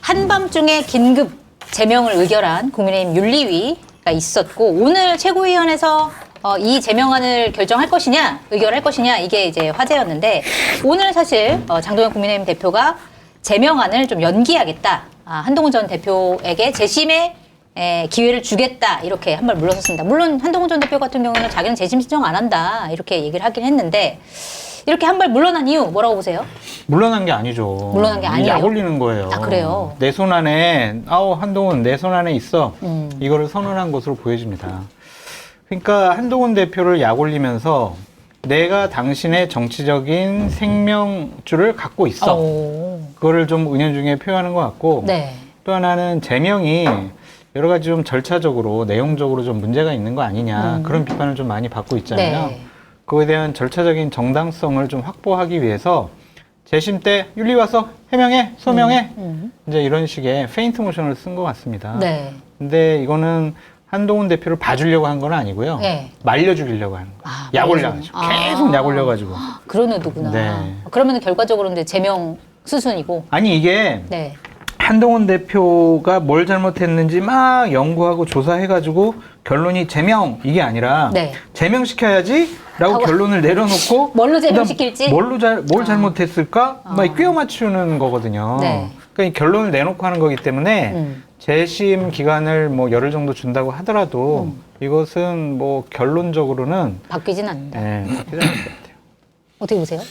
한밤중에 긴급 제명을 의결한 국민의힘 윤리위가 있었고 오늘 최고위원회에서 이 제명안을 결정할 것이냐 의결할 것이냐 이게 이제 화제였는데 오늘 사실 장동현 국민의힘 대표가 제명안을 좀 연기하겠다. 한동훈 전 대표에게 재심의 기회를 주겠다 이렇게 한 발 물러섰습니다. 물론 한동훈 전 대표 같은 경우는 자기는 재심 신청 안 한다 이렇게 얘기를 하긴 했는데 이렇게 한 발 물러난 이유 뭐라고 보세요? 물러난 게 아니죠. 물러난 게 아니에요? 약 올리는 거예요. 아 그래요? 내 손 안에 한동훈 내 손 안에 있어. 이거를 선언한 것으로 보여집니다. 그러니까 한동훈 대표를 약 올리면서 내가 당신의 정치적인 생명줄을 갖고 있어. 그거를 좀 은연중에 표현하는 것 같고 네. 또 하나는 제명이 여러 가지 좀 절차적으로 내용적으로 좀 문제가 있는 거 아니냐 그런 비판을 좀 많이 받고 있잖아요. 네. 그거에 대한 절차적인 정당성을 좀 확보하기 위해서 재심 때 윤리 와서 해명해, 소명해 이제 이런 식의 페인트 모션을 쓴 것 같습니다. 네. 근데 이거는 한동훈 대표를 봐주려고 한 건 아니고요. 네. 말려 죽이려고 하는 거예요. 약 올려가지고 계속 약 올려가지고. 그런 의도구나. 네. 그러면 결과적으로 이제 제명 수순이고. 아니 이게 네. 한동훈 대표가 뭘 잘못했는지 막 연구하고 조사해가지고 결론이 제명 이게 아니라 네. 제명시켜야지라고 결론을 내려놓고 뭘로 제명시킬지? 뭘 잘못했을까 막 꿰어 맞추는 거거든요. 네. 그러니까 결론을 내놓고 하는 거기 때문에 재심 기간을 뭐 열흘 정도 준다고 하더라도 이것은 뭐 결론적으로는 바뀌진 않는다. 네, 바뀌지 않을 것 같아요. 어떻게 보세요?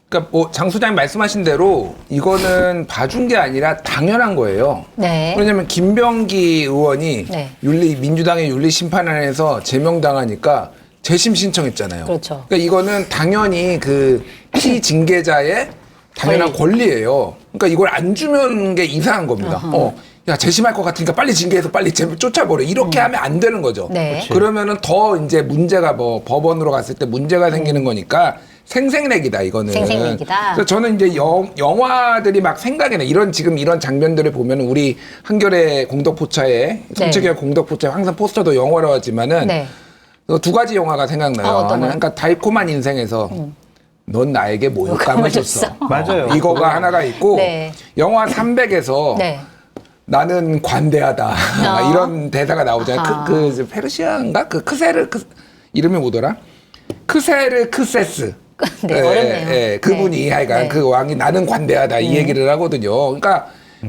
그러니까 뭐 장 소장님 말씀하신 대로 이거는 봐준 게 아니라 당연한 거예요. 네. 왜냐하면 김병기 의원이 네. 민주당의 윤리심판안에서 제명당하니까 재심 신청했잖아요. 그렇죠. 그러니까 이거는 당연히 그 피징계자의 당연한 권리예요. 그러니까 이걸 안 주면 게 이상한 겁니다. 야 재심할 것 같으니까 빨리 징계해서 빨리 쫓아버려. 이렇게 하면 안 되는 거죠. 네. 그러면은 더 이제 문제가 뭐 법원으로 갔을 때 문제가 생기는 거니까 생색내기다 이거는. 생색내기다. 그래서 저는 이제 영화들이 막 생각이 나. 지금 이런 장면들을 보면은 우리 한겨레 공덕포차에 송채경 공덕포차에 항상 포스터도 영화로 하지만은 네. 두 가지 영화가 생각나요. 어떤 거요? 그러니까 달콤한 인생에서 넌 나에게 모욕감을 줬어. 맞아요. 이거가 하나가 있고 네. 영화 300에서 네. 나는 관대하다 이런 대사가 나오잖아요. 그 페르시아인가 그 이름이 뭐더라? 크세르크세스. 네, 어렵네요. 예, 그분이 하여간 그 왕이 나는 관대하다 이 얘기를 하거든요. 그러니까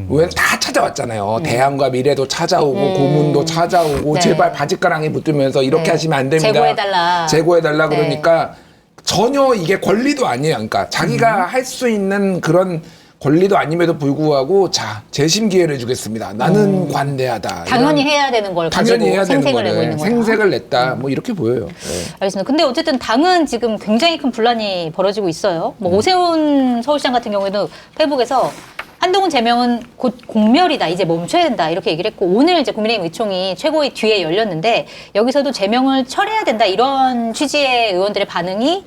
왜 다 찾아왔잖아요. 대안과 미래도 찾아오고 고문도 찾아오고 네. 제발 바짓가랑이 붙으면서 이렇게 하시면 안 됩니다. 제고해달라. 제고해달라 네. 그러니까 전혀 이게 권리도 아니에요. 그러니까 자기가 할 수 있는 그런 권리도 아님에도 불구하고 자 재심 기회를 주겠습니다. 나는 관대하다. 당연히 해야 되는 걸 가지고 당연히 해야 되는 생색을 내고 거를 있는 거야. 생색을 냈다. 뭐 이렇게 보여요. 네. 알겠습니다. 근데 어쨌든 당은 지금 굉장히 큰 분란이 벌어지고 있어요. 뭐 오세훈 서울시장 같은 경우에도 페이북에서 한동훈 제명은 곧 공멸이다. 이제 멈춰야 된다. 이렇게 얘기를 했고 오늘 이제 국민의힘 의총이 최고위 뒤에 열렸는데 여기서도 제명을 철회해야 된다. 이런 취지의 의원들의 반응이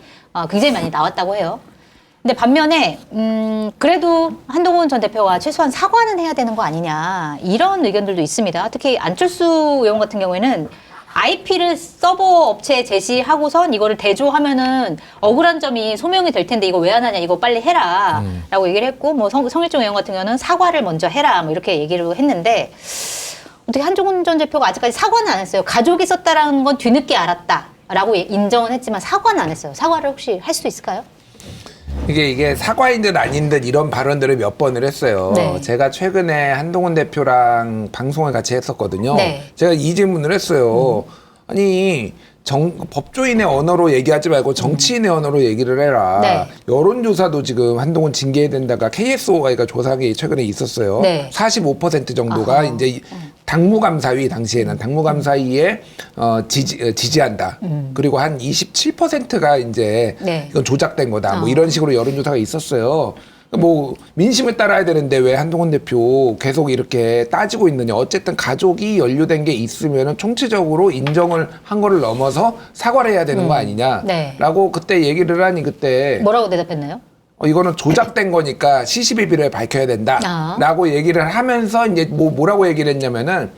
굉장히 많이 나왔다고 해요. 근데 반면에 그래도 한동훈 전 대표가 최소한 사과는 해야 되는 거 아니냐 이런 의견들도 있습니다. 특히 안철수 의원 같은 경우에는 IP를 서버 업체에 제시하고선 이거를 대조하면은 억울한 점이 소명이 될 텐데 이거 왜 안 하냐 이거 빨리 해라 라고 얘기를 했고 뭐 성일종 의원 같은 경우는 사과를 먼저 해라 뭐 이렇게 얘기를 했는데 어떻게 한동훈 전 대표가 아직까지 사과는 안 했어요. 가족이 썼다라는 건 뒤늦게 알았다 라고 인정은 했지만 사과는 안 했어요. 사과를 혹시 할 수 있을까요? 이게 사과인 듯 아닌 듯 이런 발언들을 몇 번을 했어요. 네. 제가 최근에 한동훈 대표랑 방송을 같이 했었거든요. 네. 제가 이 질문을 했어요. 아니 법조인의 언어로 얘기하지 말고 정치인의 언어로 얘기를 해라. 네. 여론조사도 지금 한동훈 징계해야 된다가 KSO가 조사가 최근에 있었어요. 네. 45% 정도가 이제 당무감사위 당시에는 당무감사위에 지지한다. 그리고 한 27%가 이제 네. 이건 조작된 거다. 뭐 이런 식으로 여론조사가 있었어요. 뭐 민심을 따라야 되는데 왜 한동훈 대표 계속 이렇게 따지고 있느냐. 어쨌든 가족이 연루된 게 있으면은 총체적으로 인정을 한 거를 넘어서 사과를 해야 되는 거 아니냐라고 네. 그때 얘기를 하니 그때 뭐라고 대답했나요? 이거는 조작된 거니까 시시비비를 밝혀야 된다라고 얘기를 하면서 이제 뭐라고 얘기를 했냐면은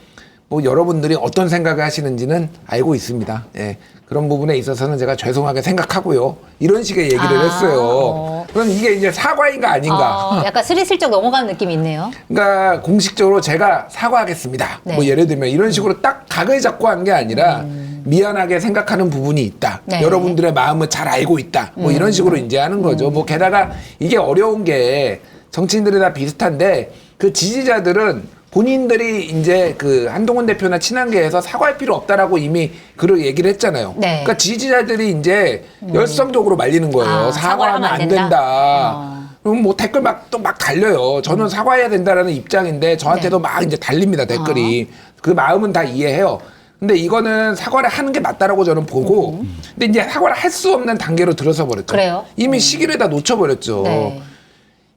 뭐 여러분들이 어떤 생각을 하시는지는 알고 있습니다. 예. 그런 부분에 있어서는 제가 죄송하게 생각하고요. 이런 식의 얘기를 했어요. 그럼 이게 이제 사과인가 아닌가? 약간 스리슬쩍 넘어가는 느낌이 있네요. 그러니까 공식적으로 제가 사과하겠습니다. 네. 뭐 예를 들면 이런 식으로 딱 각을 잡고 한 게 아니라 미안하게 생각하는 부분이 있다. 네. 여러분들의 마음을 잘 알고 있다. 뭐 이런 식으로 이제 하는 거죠. 뭐 게다가 이게 어려운 게 정치인들이 다 비슷한데 그 지지자들은 본인들이 이제 그 한동훈 대표나 친한계에서 사과할 필요 없다라고 이미 그런 얘기를 했잖아요. 네. 그러니까 지지자들이 이제 열성적으로 말리는 거예요. 사과하면 안 된다. 그럼 뭐 댓글 또 막 달려요. 저는 사과해야 된다라는 입장인데 저한테도 네. 막 이제 달립니다, 댓글이. 그 마음은 다 이해해요. 근데 이거는 사과를 하는 게 맞다라고 저는 보고, 근데 이제 사과를 할 수 없는 단계로 들어서 버렸죠. 그래요? 이미 시기를 다 놓쳐버렸죠. 네.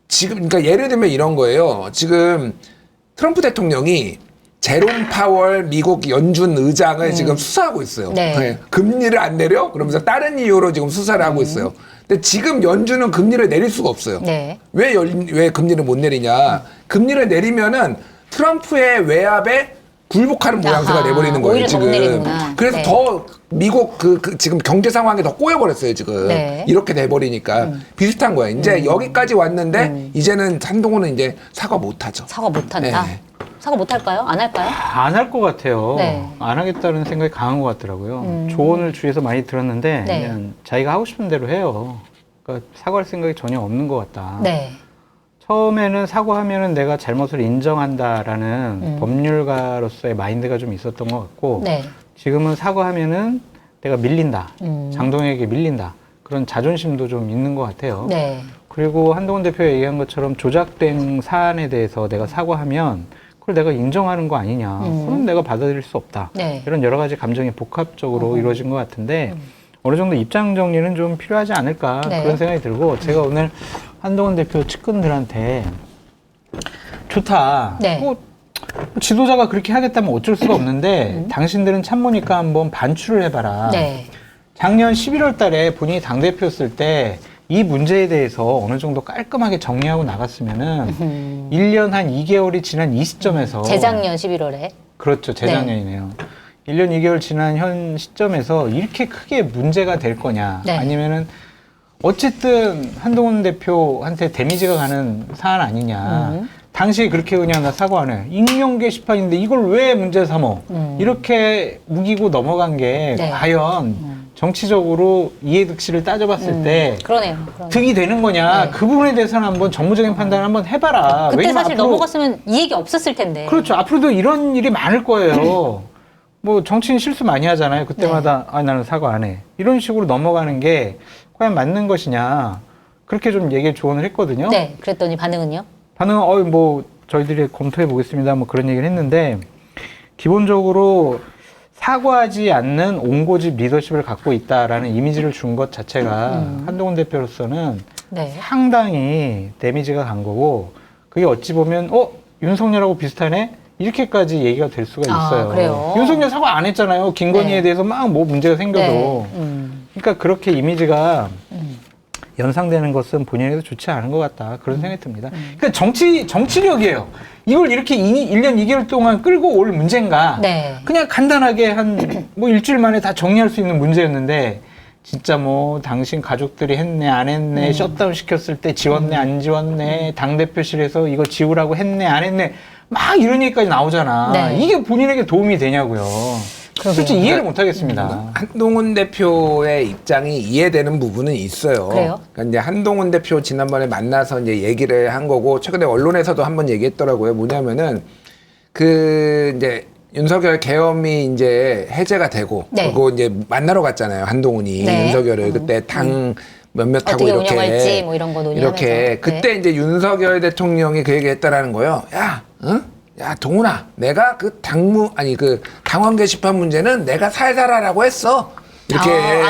지금, 그러니까 예를 들면 이런 거예요. 지금 트럼프 대통령이 제롬 파월 미국 연준 의장을 지금 수사하고 있어요. 네. 금리를 안 내려? 그러면서 다른 이유로 지금 수사를 하고 있어요. 근데 지금 연준은 금리를 내릴 수가 없어요. 네. 왜 금리를 못 내리냐? 금리를 내리면은 트럼프의 외압에 굴복하는 모양새가 아하, 내버리는 거예요, 오히려 더 못 지금. 내리는구나. 그래서 네. 더 미국 지금 경제 상황이 더 꼬여버렸어요, 지금. 네. 이렇게 돼버리니까. 비슷한 거예요. 이제 여기까지 왔는데, 이제는 한동훈은 이제 사과 못 하죠. 사과 못한다. 네. 사과 못할까요? 안 할까요? 안 할 것 같아요. 네. 안 하겠다는 생각이 강한 것 같더라고요. 조언을 주위에서 많이 들었는데 네. 그냥 자기가 하고 싶은 대로 해요. 그러니까 사과할 생각이 전혀 없는 것 같다. 네. 처음에는 사과하면은 내가 잘못을 인정한다라는 법률가로서의 마인드가 좀 있었던 것 같고 네. 지금은 사과하면은 내가 밀린다. 장동혁에게 밀린다. 그런 자존심도 좀 있는 것 같아요. 네. 그리고 한동훈 대표가 얘기한 것처럼 조작된 사안에 대해서 내가 사과하면 그걸 내가 인정하는 거 아니냐. 그럼 내가 받아들일 수 없다. 네. 이런 여러 가지 감정이 복합적으로 이루어진 것 같은데 어느 정도 입장 정리는 좀 필요하지 않을까 네. 그런 생각이 들고 제가 오늘 한동훈 대표 측근들한테 좋다. 네. 뭐 지도자가 그렇게 하겠다면 어쩔 수가 없는데 당신들은 참모니까 한번 반출을 해봐라. 네. 작년 11월 달에 본인이 당대표였을 때 이 문제에 대해서 어느 정도 깔끔하게 정리하고 나갔으면은 1년 한 2개월이 지난 이 시점에서 재작년 11월에. 그렇죠. 재작년이네요. 1년 2개월 지난 현 시점에서 이렇게 크게 문제가 될 거냐 네. 아니면은 어쨌든 한동훈 대표한테 데미지가 가는 사안 아니냐. 당시에 그렇게 그냥 나 사과 안 해. 익명 게시판인데 이걸 왜 문제 삼어? 이렇게 우기고 넘어간 게 네. 과연 정치적으로 이해득실을 따져봤을 때 그러네요. 득이 되는 거냐? 네. 그 부분에 대해서는 한번 정무적인 판단을 한번 해봐라. 그때 왜냐면 사실 앞으로 넘어갔으면 이 얘기 없었을 텐데. 그렇죠. 앞으로도 이런 일이 많을 거예요. 뭐 정치인 실수 많이 하잖아요. 그때마다 아 나는 사과 안 해. 이런 식으로 넘어가는 게 과연 맞는 것이냐? 그렇게 좀 얘기 조언을 했거든요. 네. 그랬더니 반응은요? 반응은 뭐 저희들이 검토해 보겠습니다. 뭐 그런 얘기를 했는데 기본적으로 사과하지 않는 옹고집 리더십을 갖고 있다라는 이미지를 준 것 자체가 한동훈 대표로서는 네. 상당히 데미지가 간 거고 그게 어찌 보면 윤석열하고 비슷하네? 이렇게까지 얘기가 될 수가 있어요. 그래요? 윤석열 사과 안 했잖아요. 김건희에 네. 대해서 막 뭐 문제가 생겨도. 네. 그러니까 그렇게 이미지가 연상되는 것은 본인에게도 좋지 않은 것 같다. 그런 생각이 듭니다. 그러니까 정치력이에요. 이걸 이렇게 1년 2개월 동안 끌고 올 문제인가? 네. 그냥 간단하게 한 뭐 일주일 만에 다 정리할 수 있는 문제였는데 진짜 뭐 당신 가족들이 했네 안 했네 셧다운 시켰을 때 지웠네 안 지웠네 당대표실에서 이거 지우라고 했네 안 했네 막 이런 얘기까지 나오잖아. 네. 이게 본인에게 도움이 되냐고요. 솔직히 이해를 못 하겠습니다. 한동훈 대표의 입장이 이해되는 부분은 있어요. 그래요? 그러니까 이제 한동훈 대표 지난번에 만나서 이제 얘기를 한 거고 최근에 언론에서도 한번 얘기했더라고요. 뭐냐면은 그 이제 윤석열 계엄이 이제 해제가 되고 네. 그리고 이제 만나러 갔잖아요. 한동훈이 네. 윤석열을 그때 당 몇몇하고 어떻게 이렇게 운영할지 뭐 이런 거 논의하면서. 이렇게 그때 네. 이제 윤석열 대통령이 그 얘기했다라는 거예요. 야, 응? 야, 동훈아, 내가 그 당원 게시판 문제는 내가 살살 하라고 했어. 이렇게.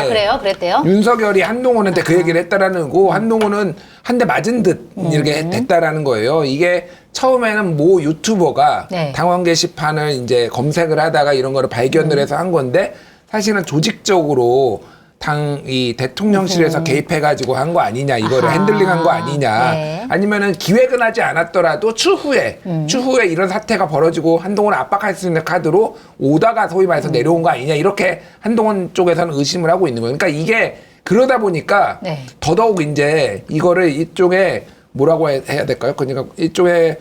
그래요? 그랬대요? 윤석열이 한동훈한테 그 얘기를 했다라는 거, 한동훈은 한 대 맞은 듯 이렇게 됐다라는 거예요. 이게 처음에는 모 유튜버가 네. 당원 게시판을 이제 검색을 하다가 이런 거를 발견을 해서 한 건데 사실은 조직적으로 이 대통령실에서 개입해가지고 한 거 아니냐, 이거를 핸들링한 거 아니냐, 네. 아니면은 기획은 하지 않았더라도 추후에 이런 사태가 벌어지고 한동훈을 압박할 수 있는 카드로 오다가 소위 말해서 내려온 거 아니냐, 이렇게 한동훈 쪽에서는 의심을 하고 있는 거예요. 그러니까 이게 그러다 보니까 네. 더더욱 이제 이거를 이쪽에 뭐라고 해야 될까요? 그러니까 이쪽에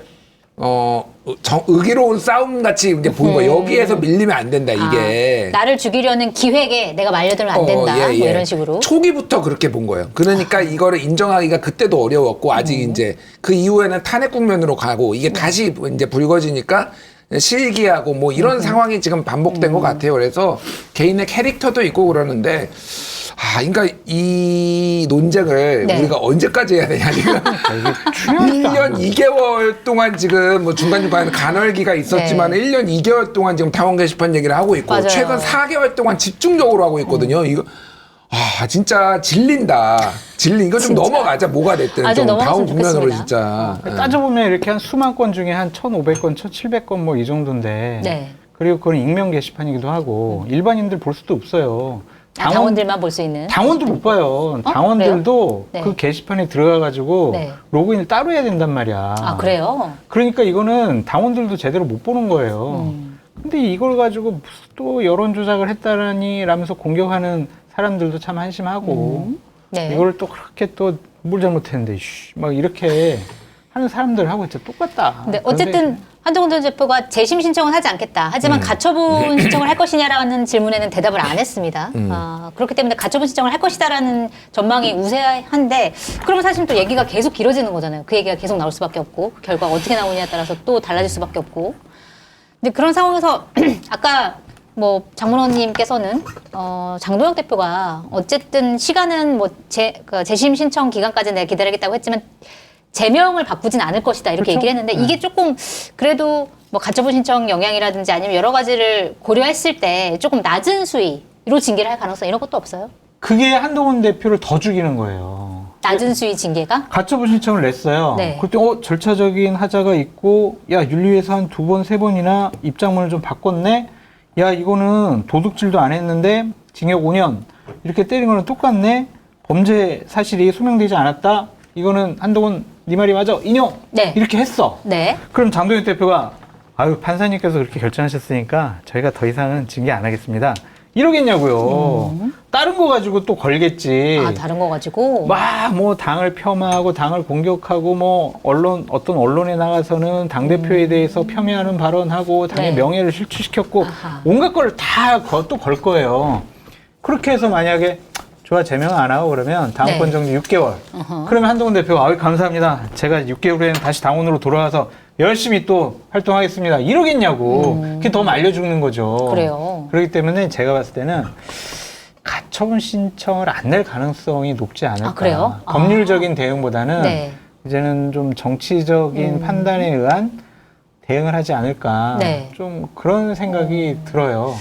의기로운 싸움 같이 이제 보는 거예요. 여기에서 밀리면 안 된다, 이게. 나를 죽이려는 기획에 내가 말려들면 안 된다. 뭐 이런 식으로. 초기부터 그렇게 본 거예요. 그러니까 이거를 인정하기가 그때도 어려웠고, 아직 이제 그 이후에는 탄핵 국면으로 가고, 이게 다시 이제 불거지니까 실기하고 뭐 이런 상황이 지금 반복된 것 같아요. 그래서 개인의 캐릭터도 있고 그러는데, 그러니까 이 논쟁을 네. 우리가 언제까지 해야 되냐, 지금. 1년 2개월 동안 지금 뭐 중간중간 간헐기가 있었지만 1년 2개월 동안 지금 당원 게시판 얘기를 하고 있고, 맞아요. 최근 4개월 동안 집중적으로 하고 있거든요. 이거 진짜 질린다. 이거 좀 진짜. 넘어가자. 뭐가 됐든 좀 좀 다음 넘어갔으면 국면으로 좋겠습니다. 진짜. 따져보면 이렇게 한 수만 건 중에 한 1,500건, 1,700건 뭐 이 정도인데. 네. 그리고 그건 익명 게시판이기도 하고 일반인들 볼 수도 없어요. 당원들만 볼 수 있는. 당원도 못 봐요. 당원들도 네. 그 게시판에 들어가가지고 네. 로그인을 따로 해야 된단 말이야. 그래요? 그러니까 이거는 당원들도 제대로 못 보는 거예요. 근데 이걸 가지고 무슨 또 여론 조작을 했다라니 라면서 공격하는 사람들도 참 한심하고 네. 이걸 또 그렇게 또 뭘 잘못했는데 막 이렇게 하는 사람들하고 진짜 똑같다. 근데 그런 어쨌든 생각이 한동훈 전 대표가 재심 신청은 하지 않겠다. 하지만 가처분 신청을 할 것이냐라는 질문에는 대답을 안 했습니다. 그렇기 때문에 가처분 신청을 할 것이다라는 전망이 우세한데, 그러면 사실 또 얘기가 계속 길어지는 거잖아요. 그 얘기가 계속 나올 수밖에 없고, 결과가 어떻게 나오냐에 따라서 또 달라질 수밖에 없고. 근데 그런 상황에서 아까 뭐 장문호님께서는 장도영 대표가 어쨌든 시간은 뭐 재심 신청 기간까지 내가 기다리겠다고 했지만 제명을 바꾸진 않을 것이다, 이렇게 그렇죠? 얘기를 했는데 이게 조금 그래도 뭐 가처분 신청 영향이라든지 아니면 여러 가지를 고려했을 때 조금 낮은 수위로 징계를 할 가능성 이런 것도 없어요? 그게 한동훈 대표를 더 죽이는 거예요. 낮은 수위 징계가? 가처분 신청을 냈어요. 네. 그때 절차적인 하자가 있고, 야 윤리위에서 한 2번, 3번이나 입장문을 좀 바꿨네. 야 이거는 도둑질도 안 했는데 징역 5년 이렇게 때린 거는 똑같네. 범죄 사실이 소명되지 않았다. 이거는 한동훈 네 말이 맞아, 인용. 네. 이렇게 했어. 네. 그럼 장도연 대표가 아유 판사님께서 그렇게 결정하셨으니까 저희가 더 이상은 징계 안 하겠습니다. 이러겠냐고요. 다른 거 가지고 또 걸겠지. 다른 거 가지고. 막 뭐 당을 폄하하고 당을 공격하고 뭐 어떤 언론에 나가서는 당 대표에 대해서 폄훼하는 발언하고 당의 네. 명예를 실추시켰고 아하. 온갖 걸 다 또 걸 거예요. 그렇게 해서 만약에 좋아 제명 안 하고 그러면 당권 네. 정지 6개월. 그러면 한동훈 대표가 아유 감사합니다. 제가 6개월 후에는 다시 당원으로 돌아와서 열심히 또 활동하겠습니다. 이러겠냐고. 그게 더 말려 죽는 거죠. 그래요. 그렇기 때문에 제가 봤을 때는 가처분 신청을 안 낼 가능성이 높지 않을까. 그래요? 법률적인 대응보다는 네. 이제는 좀 정치적인 판단에 의한 대응을 하지 않을까. 네. 좀 그런 생각이 들어요.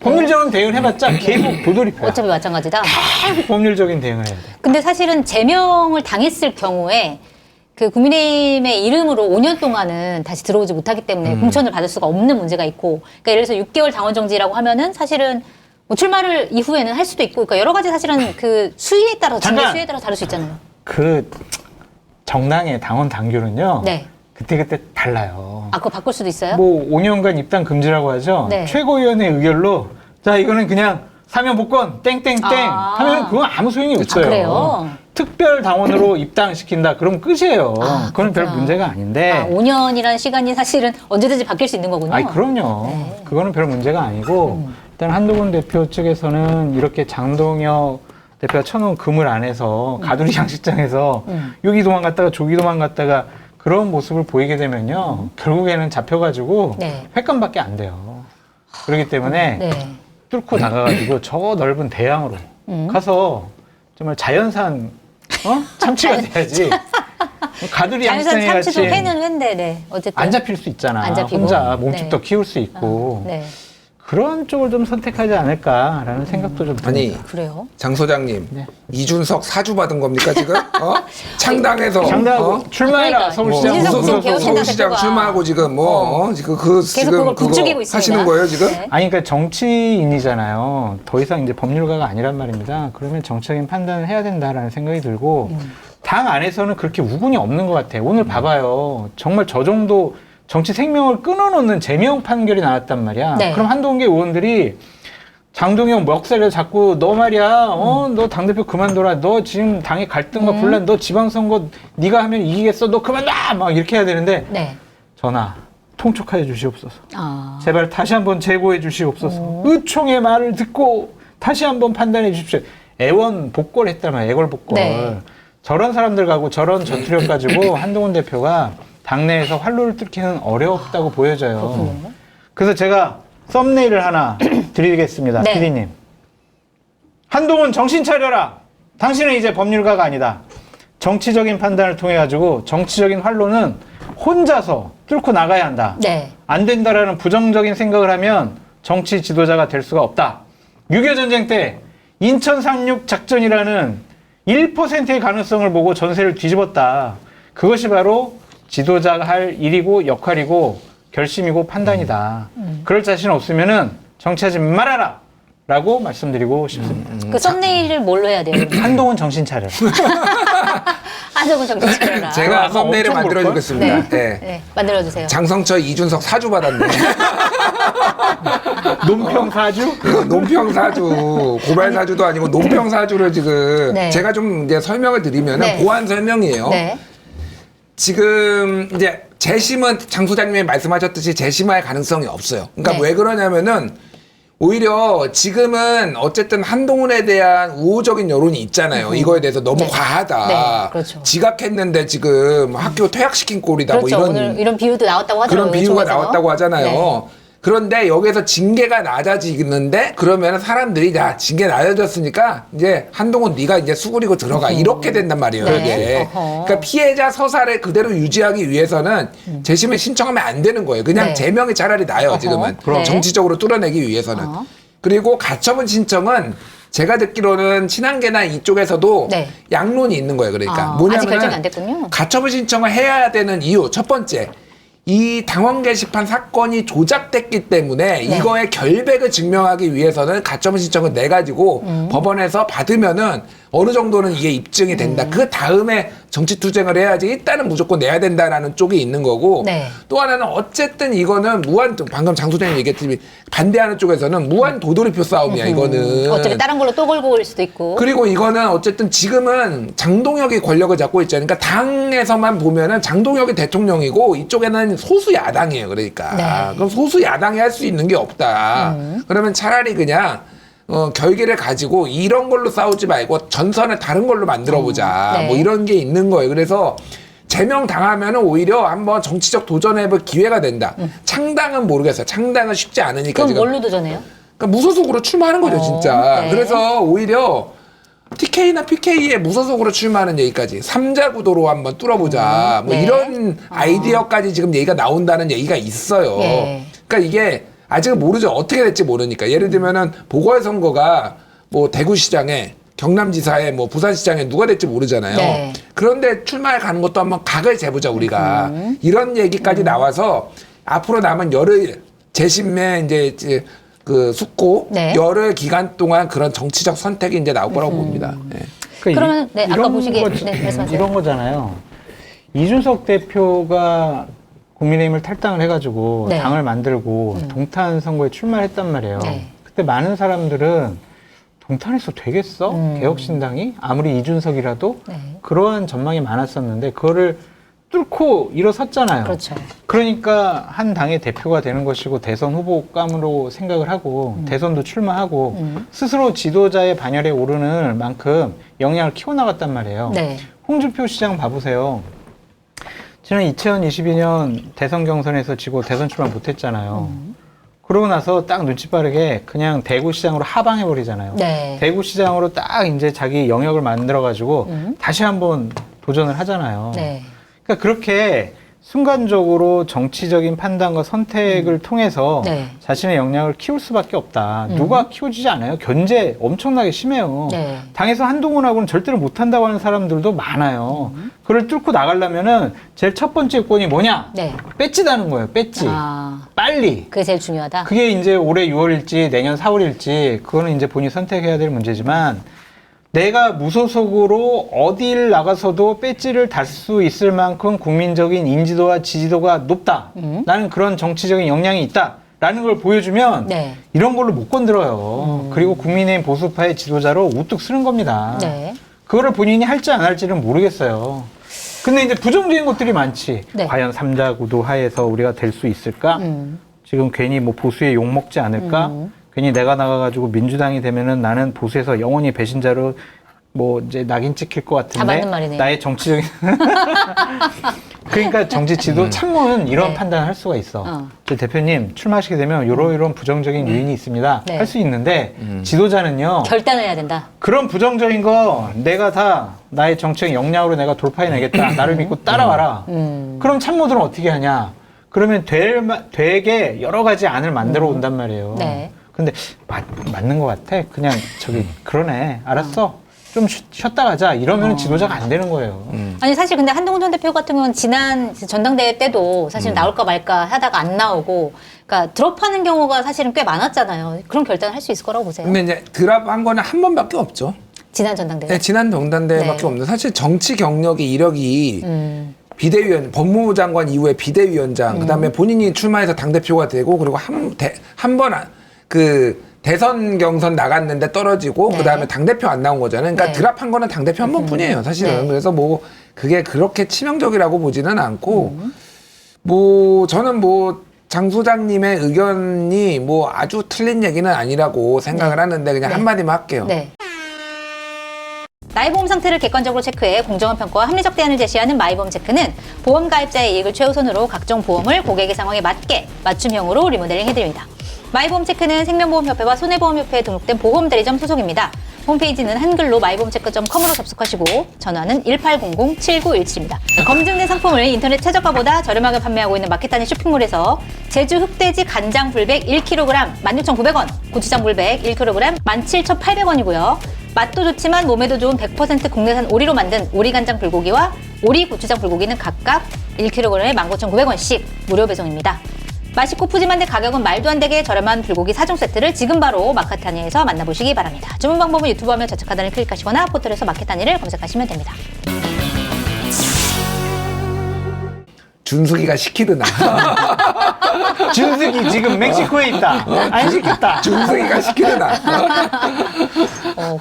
법률적인 대응을 해봤자 계속 도돌이표야. 어차피 마찬가지다. 계속 법률적인 대응을 해야 돼. 근데 사실은 제명을 당했을 경우에 그 국민의힘의 이름으로 5년 동안은 다시 들어오지 못하기 때문에 공천을 받을 수가 없는 문제가 있고, 그러니까 예를 들어서 6개월 당원 정지라고 하면은 사실은 뭐 출마를 이후에는 할 수도 있고, 그러니까 여러 가지 사실은 그 수위에 따라서 징계 잠깐! 수위에 따라서 다를 수 있잖아요. 그 정당의 당원 당규는요. 네. 그때그때 달라요. 그거 바꿀 수도 있어요? 뭐 5년간 입당 금지라고 하죠. 네. 최고위원회 의결로 자 이거는 그냥 사면 복권 땡땡땡 하면 그건 아무 소용이 없어요. 그래요? 특별 당원으로 입당시킨다 그럼 끝이에요. 그건 별 그렇구나. 문제가 아닌데. 5년이라는 시간이 사실은 언제든지 바뀔 수 있는 거군요. 아니 그럼요. 네. 그거는 별 문제가 아니고 일단 한동훈 대표 측에서는 이렇게 장동혁 대표가 쳐놓은 그물 안에서 가두리 양식장에서 여기 도망갔다가 저기 도망갔다가 그런 모습을 보이게 되면요. 결국에는 잡혀가지고 네. 횟감밖에 안 돼요. 그렇기 때문에 네. 뚫고 나가가지고 저 넓은 대양으로 가서 정말 자연산 참치가 돼야지. 가두리 자연산 양식장에 참치도 같이 회는 회인데, 네. 어쨌든. 안 잡힐 수 있잖아. 안 잡히고. 혼자 몸집도 네. 키울 수 있고. 네. 그런 쪽을 좀 선택하지 않을까라는 생각도 좀 아니 듭니다. 그래요? 장 소장님 네. 이준석 사주 받은 겁니까 지금? 창당해서 장담하고 출마해라 그러니까. 서울시장. 이준석 지금 개혁신당 서울시장 대표가. 출마하고 지금 지금 계속 그걸 부추기고 있습니다. 하시는 거예요 지금? 네. 아니 그러니까 정치인이잖아요. 더 이상 이제 법률가가 아니란 말입니다. 그러면 정치적인 판단을 해야 된다라는 생각이 들고 당 안에서는 그렇게 우군이 없는 것 같아요. 오늘 봐봐요. 정말 저 정도 정치 생명을 끊어놓는 제명 판결이 나왔단 말이야. 네. 그럼 한동훈 의원들이 장동영 멱살을 잡고 너 말이야, 너 당대표 그만둬라. 너 지금 당의 갈등과 분란, 너 지방선거 네가 하면 이기겠어. 너 그만둬! 막 이렇게 해야 되는데 네. 전하 통촉하여 주시옵소서. 아. 제발 다시 한번 재고해 주시옵소서. 의총의 말을 듣고 다시 한번 판단해 주십시오. 애원복걸했단 말이에요. 애걸복걸. 네. 저런 사람들 가고 저런 전투력 가지고 한동훈 대표가 당내에서 활로를 뚫기는 어렵다고 보여져요. 그래서 제가 썸네일을 하나 드리겠습니다. 네. PD님. 한동훈 정신 차려라. 당신은 이제 법률가가 아니다. 정치적인 판단을 통해 가지고 정치적인 활로는 혼자서 뚫고 나가야 한다. 네. 안 된다라는 부정적인 생각을 하면 정치 지도자가 될 수가 없다. 6.25 전쟁 때 인천 상륙 작전이라는 1%의 가능성을 보고 전세를 뒤집었다. 그것이 바로 지도자가 할 일이고 역할이고 결심이고 판단이다. 그럴 자신 없으면은 정치하지 말아라! 라고 말씀드리고 싶습니다. 그 썸네일을 뭘로 해야 돼요? 한동훈 정신 차려. 한동훈 정신 차려라. 제가 아마 썸네일을 엄청 만들어 볼걸? 주겠습니다. 네. 네. 만들어주세요. 장성철 이준석 사주 받았네. 논평사주? 논평 사주, 고발 사주도 아니고 논평 사주를 지금 네. 제가 좀 이제 설명을 드리면은 네. 보완 설명이에요. 네. 지금 이제 재심은 장 소장님이 말씀하셨듯이 재심할 가능성이 없어요. 그러니까 네. 왜 그러냐면은 오히려 지금은 어쨌든 한동훈에 대한 우호적인 여론이 있잖아요. 이거에 대해서 너무 네. 과하다. 네, 그렇죠. 지각했는데 지금 학교 퇴학시킨 꼴이다. 그렇죠. 뭐 오늘 이런 비유도 나왔다고 하더라고요. 그런 비유가 요즘에서. 나왔다고 하잖아요. 네. 그런데 여기서 징계가 낮아지는데 그러면 사람들이 야 징계 낮아졌으니까 이제 한동훈 네가 이제 수그리고 들어가 이렇게 된단 말이에요. 네. 이게. 어허. 그러니까 피해자 서사를 그대로 유지하기 위해서는 재심을 신청하면 안 되는 거예요. 그냥 네. 제명이 차라리 나요. 어허. 지금은 그럼. 정치적으로 뚫어내기 위해서는. 그리고 가처분 신청은 제가 듣기로는 친한계나 이쪽에서도 네. 양론이 있는 거예요. 그러니까 아직 결정이 안 됐군요. 가처분 신청을 해야 되는 이유 첫 번째 이 당원 게시판 사건이 조작됐기 때문에 네. 이거의 결백을 증명하기 위해서는 가처분 신청을 내 가지고 법원에서 받으면은 어느 정도는 이게 입증이 된다. 그 다음에 정치 투쟁을 해야지 일단은 무조건 내야 된다라는 쪽이 있는 거고 네. 또 하나는 어쨌든 이거는 무한 방금 장 소장님 얘기했듯이 반대하는 쪽에서는 무한 도돌이표 싸움이야 이거는. 어차피 다른 걸로 또 걸고 올 수도 있고. 그리고 이거는 어쨌든 지금은 장동혁이 권력을 잡고 있잖아요. 그러니까 당에서만 보면은 장동혁이 대통령이고 이쪽에는 소수 야당이에요. 그러니까 네. 그럼 소수 야당이 할 수 있는 게 없다. 그러면 차라리 그냥 결계를 가지고 이런 걸로 싸우지 말고 전선을 다른 걸로 만들어 보자. 네. 뭐 이런 게 있는 거예요. 그래서 제명 당하면은 오히려 한번 정치적 도전해볼 기회가 된다. 창당은 모르겠어요. 창당은 쉽지 않으니까 그럼 지금. 뭘로 도전해요? 그러니까 무소속으로 출마하는 거죠, 진짜. 네. 그래서 오히려 TK나 PK에 무소속으로 출마하는 얘기까지 3자 구도로 한번 뚫어보자. 뭐 네. 이런 아이디어까지 지금 얘기가 나온다는 얘기가 있어요. 예. 그러니까 이게 아직은 모르죠. 어떻게 될지 모르니까. 예를 들면은 보궐선거가 뭐 대구시장에 경남지사에 뭐 부산시장에 누가 될지 모르잖아요. 네. 그런데 출마에 가는 것도 한번 각을 재보자 우리가. 이런 얘기까지 나와서 앞으로 남은 열흘 재심에 이제 그 숙고 네. 열흘 기간 동안 그런 정치적 선택이 이제 나올 거라고 봅니다. 네. 그러면 네, 아까 보시기에 네, 말씀하세요. 이런 거잖아요. 이준석 대표가 국민의힘을 탈당을 해가지고 네. 당을 만들고 동탄 선거에 출마했단 말이에요. 네. 그때 많은 사람들은 동탄에서 되겠어? 개혁신당이? 아무리 이준석이라도? 네. 그러한 전망이 많았었는데 그거를 뚫고 일어섰잖아요. 그렇죠. 그러니까 한 당의 대표가 되는 것이고 대선 후보감으로 생각을 하고 대선도 출마하고 스스로 지도자의 반열에 오르는 만큼 역량을 키워나갔단 말이에요. 네. 홍준표 시장 봐보세요. 지난 2022년 대선 경선에서 지고 대선 출마 못했잖아요. 그러고 나서 딱 눈치 빠르게 그냥 대구시장으로 하방해버리잖아요. 네. 대구시장으로 딱 이제 자기 영역을 만들어가지고 다시 한번 도전을 하잖아요. 네. 그러니까 그렇게 순간적으로 정치적인 판단과 선택을 통해서 네. 자신의 역량을 키울 수밖에 없다. 누가 키워주지 않아요? 견제 엄청나게 심해요. 네. 당에서 한동훈하고는 절대로 못한다고 하는 사람들도 많아요. 그걸 뚫고 나가려면은 제일 첫 번째 요건이 뭐냐? 네. 배지다는 거예요. 배지. 아, 빨리. 그게 제일 중요하다. 그게 이제 올해 6월일지 내년 4월일지 그거는 이제 본인이 선택해야 될 문제지만 내가 무소속으로 어딜 나가서도 배지를 달 수 있을 만큼 국민적인 인지도와 지지도가 높다. 나는 그런 정치적인 역량이 있다. 라는 걸 보여주면 네. 이런 걸로 못 건드려요. 그리고 국민의힘 보수파의 지도자로 우뚝 쓰는 겁니다. 네. 그거를 본인이 할지 안 할지는 모르겠어요. 근데 이제 부정적인 것들이 많지. 네. 과연 삼자 구도 하에서 우리가 될 수 있을까? 지금 괜히 뭐 보수에 욕먹지 않을까? 괜히 내가 나가가지고 민주당이 되면은 나는 보수에서 영원히 배신자로 뭐 이제 낙인 찍힐 것 같은데. 다 맞는 말이네요. 나의 정치적인. 그러니까 정치 지도 참모는 이런 네. 판단을 할 수가 있어. 저 대표님 출마하시게 되면 이런 부정적인 요인이 있습니다. 네. 할 수 있는데 지도자는요. 결단을 해야 된다. 그런 부정적인 거 내가 다 나의 정치적 역량으로 내가 돌파해내겠다. 나를 믿고 따라와라. 그럼 참모들은 어떻게 하냐. 그러면 되게 여러 가지 안을 만들어 온단 말이에요. 네. 근데 맞는 것 같아. 그냥 그러네. 알았어. 좀 쉬었다 가자. 이러면 지도자가 안 되는 거예요. 아니 사실 근데 한동훈 전 대표 같은 경우는 지난 전당대회 때도 사실 나올까 말까 하다가 안 나오고 그러니까 드롭하는 경우가 사실은 꽤 많았잖아요. 그런 결단을 할 수 있을 거라고 보세요. 근데 이제 드랍한 거는 한 번밖에 없죠. 지난 전당대회. 네, 지난 정당대회밖에 네. 없는데 사실 정치 경력이 이력이 비대위원, 법무부 장관 이후에 비대위원장, 그다음에 본인이 출마해서 당대표가 되고 그리고 한 번 대선 경선 나갔는데 떨어지고 네. 그다음에 당대표 안 나온 거잖아요. 그러니까 네. 드랍한 거는 당대표 한 번뿐이에요, 사실은. 네. 그래서 뭐 그게 그렇게 치명적이라고 보지는 않고 뭐 저는 뭐 장 소장님의 의견이 뭐 아주 틀린 얘기는 아니라고 생각을 하는데 그냥 네. 한마디만 할게요. 네. 나의 보험 상태를 객관적으로 체크해 공정한 평가와 합리적 대안을 제시하는 마이보험 체크는 보험 가입자의 이익을 최우선으로 각종 보험을 고객의 상황에 맞게 맞춤형으로 리모델링 해드립니다. 마이보험 체크는 생명보험협회와 손해보험협회에 등록된 보험대리점 소속입니다. 홈페이지는 한글로 마이보험체크.com으로 접속하시고 전화는 1800-7917입니다. 검증된 상품을 인터넷 최저가보다 저렴하게 판매하고 있는 마켓단위 쇼핑몰에서 제주 흑돼지 간장 불백 1kg 16,900원, 고추장 불백 1kg 17,800원이고요. 맛도 좋지만 몸에도 좋은 100% 국내산 오리로 만든 오리간장 불고기와 오리 고추장 불고기는 각각 1kg에 19,900원씩 무료 배송입니다. 맛있고 푸짐한데 가격은 말도 안 되게 저렴한 불고기 4종 세트를 지금 바로 마켓타니에서 만나보시기 바랍니다. 주문 방법은 유튜브 화면 좌측 하단을 클릭하시거나 포털에서 마켓타니를 검색하시면 됩니다. 준숙이가 시키드나. 준숙이 지금 멕시코에 있다. 안 시켰다. 준숙이가 시키드나.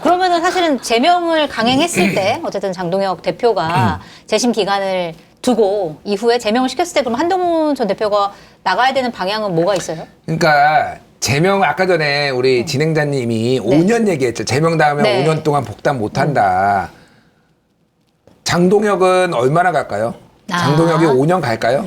그러면은 사실은 제명을 강행했을 때 어쨌든 장동혁 대표가 재심 기간을 두고 이후에 제명을 시켰을 때 그럼 한동훈 전 대표가 나가야 되는 방향은 뭐가 있어요? 그러니까 제명 아까 전에 우리 진행자님이 5년 얘기했죠. 제명 다음에 네. 5년 동안 복당 못한다. 장동혁은 얼마나 갈까요? 장동혁이 5년 갈까요?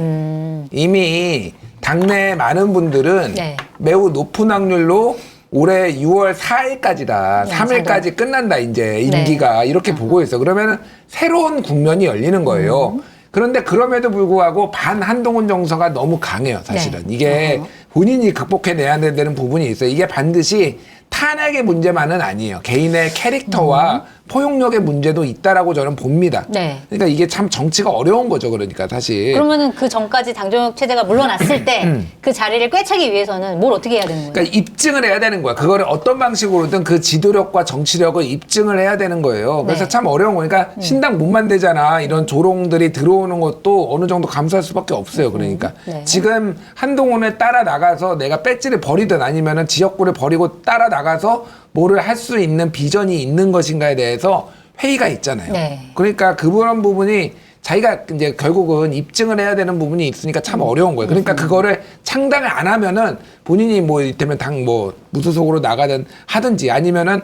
이미 당내 많은 분들은 네. 매우 높은 확률로 올해 6월 4일까지다. 네, 3일까지 끝난다, 이제 임기가. 네. 이렇게 보고 있어. 그러면 새로운 국면이 열리는 거예요. 그런데 그럼에도 불구하고 반 한동훈 정서가 너무 강해요, 사실은. 네. 이게 본인이 극복해내야 되는 부분이 있어요. 이게 반드시 탄핵의 문제만은 아니에요. 개인의 캐릭터와 포용력의 문제도 있다라고 저는 봅니다. 네. 그러니까 이게 참 정치가 어려운 거죠, 그러니까 사실. 그러면은 그 전까지 장동혁 체제가 물러났을 때 그 자리를 꿰차기 위해서는 뭘 어떻게 해야 되는 거예요? 그러니까 입증을 해야 되는 거야. 그거를 어떤 방식으로든 그 지도력과 정치력을 입증을 해야 되는 거예요. 그래서 네. 참 어려운 거니까 신당 못 만들잖아. 이런 조롱들이 들어오는 것도 어느 정도 감수할 수밖에 없어요. 그러니까 네. 지금 한동훈을 따라 나가서 내가 배지를 버리든 아니면은 지역구를 버리고 따라 나가서 뭐를 할 수 있는 비전이 있는 것인가에 대해서 회의가 있잖아요. 네. 그러니까 그런 부분이 자기가 이제 결국은 입증을 해야 되는 부분이 있으니까 참 어려운 거예요. 그러니까 그거를 창당을 안 하면은 본인이 뭐 이를테면 당 뭐 무소속으로 나가든 하든지 아니면은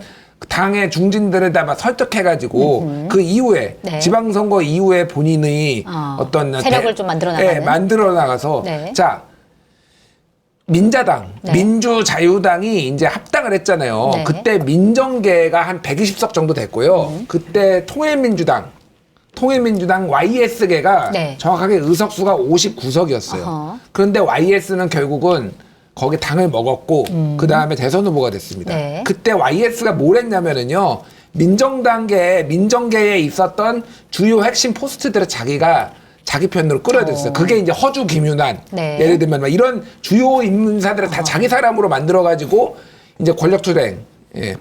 당의 중진들을 다 막 설득해가지고 그 이후에 네. 지방선거 이후에 본인의 어떤 세력을 좀 만들어 나가는. 네, 만들어 나가서 네. 자 민자당, 네. 민주자유당이 이제 합당을 했잖아요. 네. 그때 민정계가 한 120석 정도 됐고요. 그때 통일민주당 통일민주당 YS계가 네. 정확하게 의석수가 59석이었어요. 어허. 그런데 YS는 결국은 거기 당을 먹었고 그 다음에 대선 후보가 됐습니다. 네. 그때 YS가 뭘 했냐면은요. 민정계에 있었던 주요 핵심 포스트들을 자기가 자기 편으로 끌어들였어요. 그게 이제 허주 김윤환, 네. 예를 들면 막 이런 주요 인사들을 다 자기 사람으로 만들어가지고 이제 권력투쟁, 예,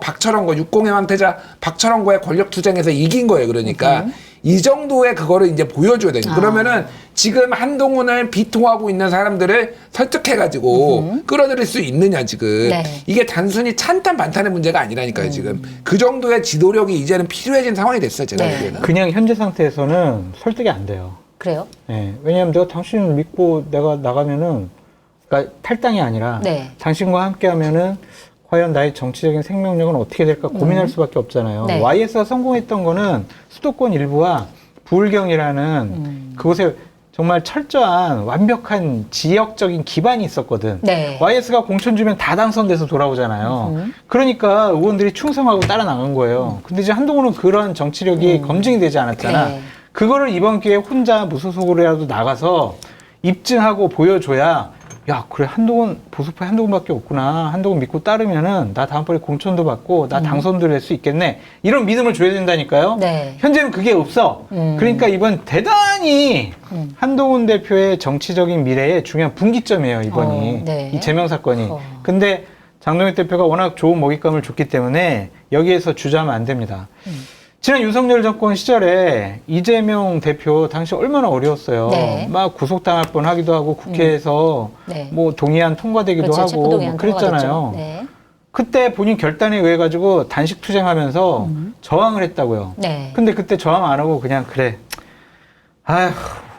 박철원거 60의 황태자 박철원거의 권력투쟁에서 이긴 거예요. 그러니까 이 정도의 그거를 이제 보여줘야 되죠. 그러면은 지금 한동훈을 비통하고 있는 사람들을 설득해가지고 끌어들일 수 있느냐 지금. 네. 이게 단순히 찬탄 반탄의 문제가 아니라니까요. 지금 그 정도의 지도력이 이제는 필요해진 상황이 됐어요. 제가 네. 보기에는. 그냥 현재 상태에서는 설득이 안 돼요. 그래요? 예, 왜냐하면 내가 당신을 믿고 내가 나가면은, 그러니까 탈당이 아니라 네. 당신과 함께하면은 과연 나의 정치적인 생명력은 어떻게 될까 고민할 수밖에 없잖아요. 네. YS가 성공했던 거는 수도권 일부와 부울경이라는 그곳에 정말 철저한 완벽한 지역적인 기반이 있었거든. 네. YS가 공천 주면 다 당선돼서 돌아오잖아요. 그러니까 의원들이 충성하고 따라 나간 거예요. 근데 이제 한동훈은 그런 정치력이 검증이 되지 않았잖아. 네. 그거를 이번 기회에 혼자 무소속으로라도 나가서 입증하고 보여줘야 야 그래 한동훈 보수파에 한동훈밖에 없구나. 한동훈 믿고 따르면은 나 다음번에 공천도 받고 나 당선도 될 수 있겠네. 이런 믿음을 줘야 된다니까요. 네. 현재는 그게 없어. 그러니까 이번 대단히 한동훈 대표의 정치적인 미래에 중요한 분기점이에요. 이번이. 네. 이 제명 사건이. 어. 근데 장동혁 대표가 워낙 좋은 먹잇감을 줬기 때문에 여기에서 주저하면 안 됩니다. 지난 윤석열 정권 시절에 이재명 대표 당시 얼마나 어려웠어요. 네. 막 구속당할 뻔하기도 하고 국회에서 네. 뭐 동의안 통과되기도 그렇죠. 하고 체포동의안 뭐 그랬잖아요. 통과됐죠. 네. 그때 본인 결단에 의해 가지고 단식 투쟁하면서 저항을 했다고요. 네. 근데 그때 저항 안 하고 그냥 그래. 아휴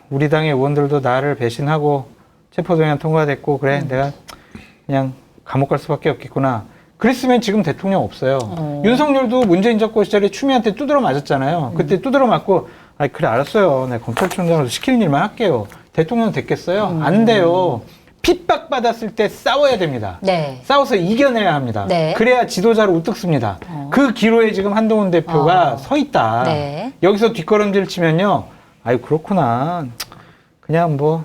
우리 당의 의원들도 나를 배신하고 체포동의안 통과됐고 그래 내가 그냥 감옥 갈 수밖에 없겠구나. 그랬으면 지금 대통령 없어요. 윤석열도 문재인 정권 시절에 추미애한테 두드러 맞았잖아요. 그때 두드러 맞고 아 그래 알았어요. 내가 검찰총장으로 시키는 일만 할게요. 대통령 됐겠어요? 안 돼요. 핍박받았을 때 싸워야 됩니다. 네. 싸워서 이겨내야 합니다. 네. 그래야 지도자를 우뚝 씁니다. 그 기로에 지금 한동훈 대표가 서 있다. 네. 여기서 뒷걸음질 치면요. 아유 그렇구나. 그냥 뭐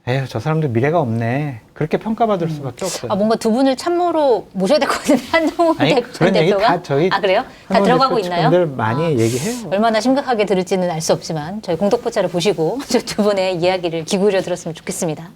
에휴 저 사람들 미래가 없네. 그렇게 평가받을 수밖에 없어요. 아, 뭔가 두 분을 참모로 모셔야 될 것 같은데 한동훈 아니, 전 그런 얘기 대표가. 다 저희 아 그래요? 다 한동훈 들어가고 대표 있나요? 측근들 많이 얘기해요. 얼마나 심각하게 들을지는 알 수 없지만 저희 공덕포차를 보시고 두 분의 이야기를 기울여 들었으면 좋겠습니다.